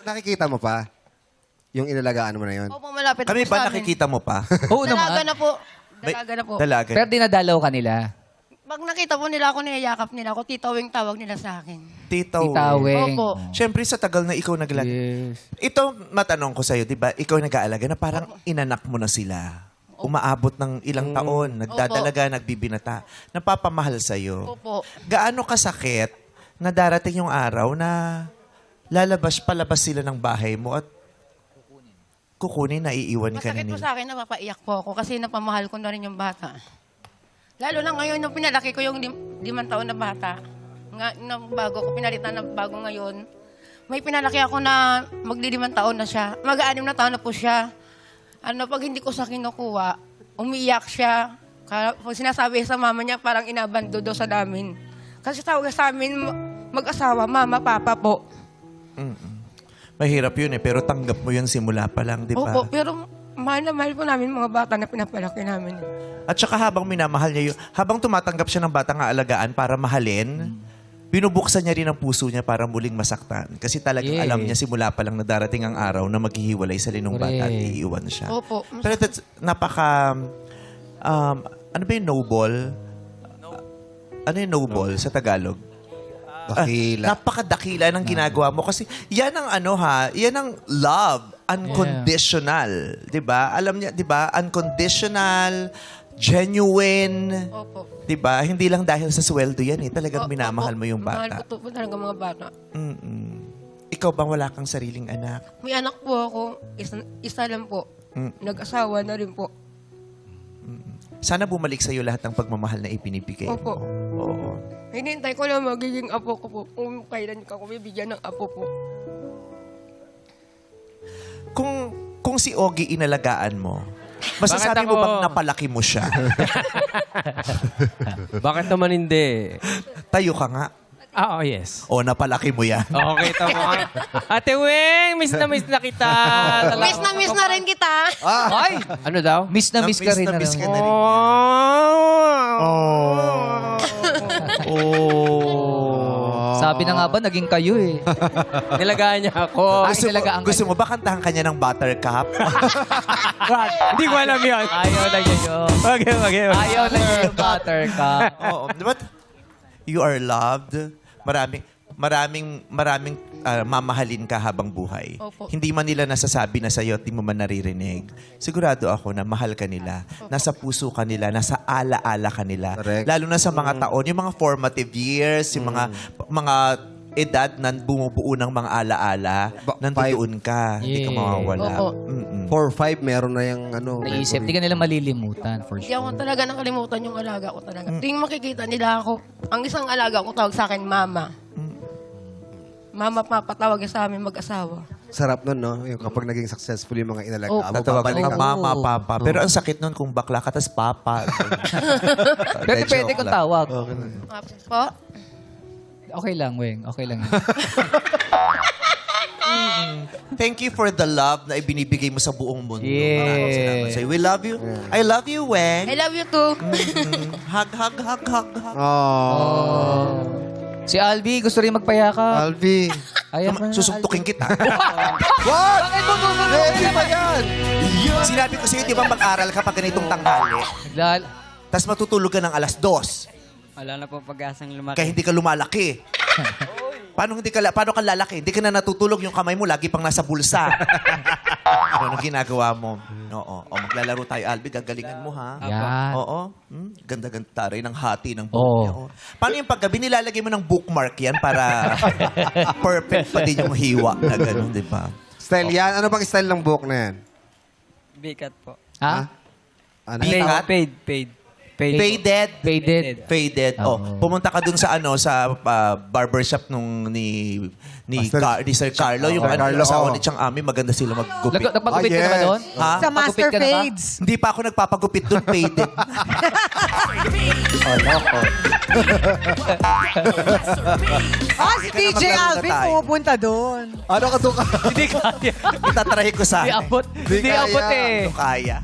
nakikita mo pa? Yung inalagaan mo na yun? Opo, malapit Kami po ba sa amin. nakikita mo pa? Oo Dalaga naman. na po. May- Dalaga na po. Dalaga. Pero dinadalaw ka nila. Pag nakita po nila ako, niyayakap nila ako, Tita Weng tawag nila sa akin. Tita Itaweng. Opo. Siyempre sa tagal na ikaw naglaga. Yes. Ito, matanong ko sa'yo, di ba? Ikaw nag-aalaga na parang inanak mo na sila. Umaabot ng ilang taon, nagdadalaga, nagbibinata. Napapamahal sa'yo. Opo. Gaano kasakit na darating yung araw na palabas sila ng bahay mo at kukunin na iiwan ka na Masakit po nila? sa akin, napapaiyak po ako kasi napamahal ko na rin yung bata. Lalo na ngayon, nung pinalaki ko yung 5 taon na bata, nung bago ko, pinalitan na bago ngayon, may pinalaki ako na magli-5 taon na siya. Mag-6 na taon na po siya. Pag hindi ko sa kinukuha, umiiyak siya. Pag sinasabi sa mama niya, parang inabando daw sa namin. Kasi tawag sa amin, mag-asawa, mama, papa po. Mahirap yun pero tanggap mo yun simula pa lang, di ba? Opo, pero mahal na mahal po namin mga bata na pinapalaki namin. At saka habang minamahal niya yun, habang tumatanggap siya ng batang aalagaan para mahalin, binubuksan niya rin ang puso niya para muling masaktan. Kasi talagang Yes. alam niya simula pa lang na darating ang araw na maghihiwalay sa linong bata at Correct. iiwan siya. Opo. Pero that's napaka, ano ba yung noble? Ano yung noble sa Tagalog? Dakila. Napakadakila ng ginagawa mo kasi yan ang yan ang love, unconditional, 'di ba? Alam niya, 'di ba? Unconditional, genuine, Opo. 'di ba? Hindi lang dahil sa sweldo yan Talagang minamahal mo yung Mahal bata. ko po talaga mga bata. Ikaw bang wala kang sariling anak? May anak po ako, isa lang po. Nag-asawa na rin po. Sana bumalik sa iyo lahat ng pagmamahal na ibinibigay Opo. mo. Oo. Hinintay ko lang magiging apo ko po. Kung kailan ka ko bibigyan ng apo po. Kung si Ogie inalagaan mo, masasabi Bakit mo ako? bang napalaki mo siya? Bakit naman hindi? Tayo ka nga. Ah, oh, yes. O, napalaki mo yan. Okay, tama. Ate Weng, miss na kita. Miss na rin kita. Ay! Ano daw? Miss na miss ka rin. miss ka ano. na rin. Sabi na nga ba, naging kayo eh. Nilagaan niya ako. Ay, nilagaan Gusto mo ba kantahan kanya ng Buttercup? Hindi ko alam yun. Ayaw na yun. Okay. Ayaw na yun yung buttercup. Oo. But you are loved. Maraming mamahalin ka habang buhay. Opo. Hindi man nila nasasabi na sa'yo at di mo man naririnig. Sigurado ako na mahal ka nila. Nasa puso ka nila. Nasa ala-ala ka nila. Correct. Lalo na sa mga taon, yung mga formative years, yung mga edad na bumubuo ng mga ala-ala, nandoon ka. Hindi ka Yeah. mawawala. Opo. 4-5, meron na yung ano. Naisip, di ka nila malilimutan for Hindi ako sure. talaga nakalimutan yung alaga ko talaga. Tuwing makikita nila ako, ang isang alaga ko tawag sa akin, Mama. Mama, Papa, tawag sa amin mag-asawa. Sarap nun, no? Yung kapag naging successful yung mga inalagaan Oh, mo, Tatawag babalik ka, ka. mama, papa. Pero ang sakit nun kung bakla ka, tas papa. Pero Hindi, pwede joke kung lang. tawag. Po? Okay lang, Weng. Okay lang yun. Thank you for the love na ibinibigay mo sa buong mundo. Yeah. Maraming salamat sa'yo. We love you. I love you, I Weng. love you too. Hug. Oh. Si Albi, gusto rin magpayakap. Alvi. Ayan pa. Susuntukin kita. What? Ready ba yan? Sinabi ko sa'yo, di ba mag-aral ka pag ganitong tanghali? Tapos matutulog ka ng alas 2. Wala na po pag-asang lumaki. Kaya hindi ka lumalaki. Paano ka lalaki? Hindi ka na natutulog, yung kamay mo lagi pang nasa bulsa. Ano ginagawa mo? Oo. O, maglalaro tayo, Albi. Gagalingan mo, ha? Yan. Oo. Ganda-ganda rin ang hati ng buhok Oo. niya. Oh. Paano yung paggabi? Nilalagay mo ng bookmark yan para perfect pa din yung hiwa na gano'n, di ba? Style yan? Ano bang style ng buhok na yan? Bikat po. Ha? Ano? Bikat? Paid. Faded. Faded. Faded. Oh, pumunta ka dun sa barbershop ni Sir Carlo, yung Sir Carlo, asawa oh. ni Chang Ami, maganda sila maggupit. Nagpagupit ka na ba yes. doon? Ha? Sa Magupit Master ka na ba? Fades. Hindi pa ako nagpapagupit dun, faded. Si DJ maglaro na Alvin tayo. pumupunta doon. Ano ka doon ka? Hindi kaya. Itatry ko sa Hindi abot. Hindi kaya. abot eh. Kaya.